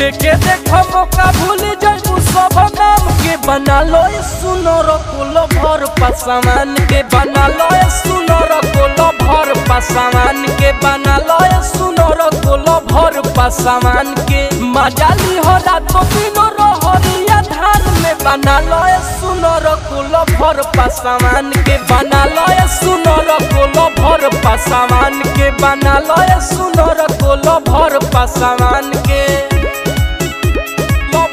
देखे देखो मौका भूल जाऊ सब नाम के बना लो सुनर कोलो भर पसमान के बना लो सुनर कोलो भर पसमान के बना लो सुनर कोलो भर पसमान के मजाली हो रात बिनो रहरिया धान में बना लो सुनर कोलो भर पसमान के बना लो सुनर कोलो भर पसमान के बना लो सुनर कोलो भर पसमान के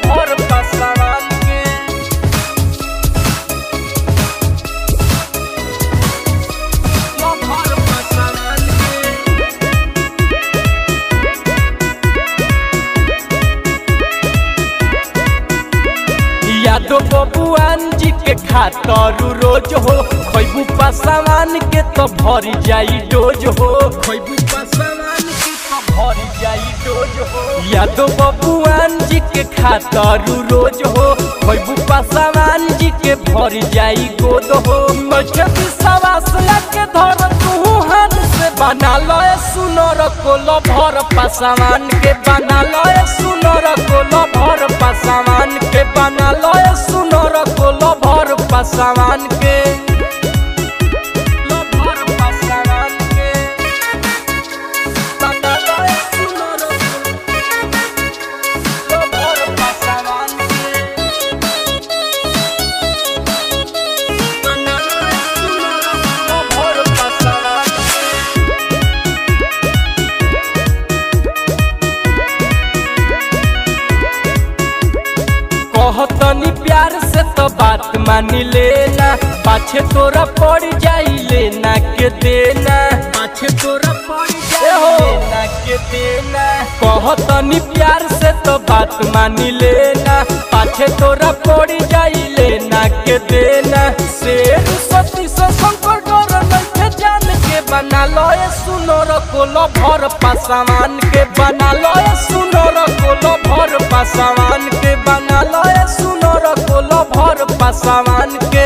भर पसमान के भर पसमान के यादव बबुआन जी के खातर रोज हो खैबू पसमान के तो भर जाई डोज हो खैबू पसमान के तो भर जाई डोज हो यादव बबुआन जी के खातर रोज हो खैबू पसमान जी के भर जाई गोद हो मुझे विश्वास लगे धर तू हाथ से बना लो सुनर कोलो भर पसमान के बना लो सुनर कोलो भर पसमान के बना लो सुनर कोलो भर पसमान के भर पसमान के बना लो सुनर भर पसमान के बना लो सुनर भर पसमान कहतनी प्यार से तो बात मानी लेना पाछे तोरा पड़ जाई लेना के देना पाछे तोरा पड़ जाई लेना के देना कहतनी प्यार से तो बात मानी लेना पाछे तोरा पड़ जाई लेना के देना शेर सती से शंकर डर नहीं जान के बना लो सुनर कोलो भर पसमान के बना लो सुनर कोलो भर पसमान के बना लो सुनर कोलो भर पसमान के।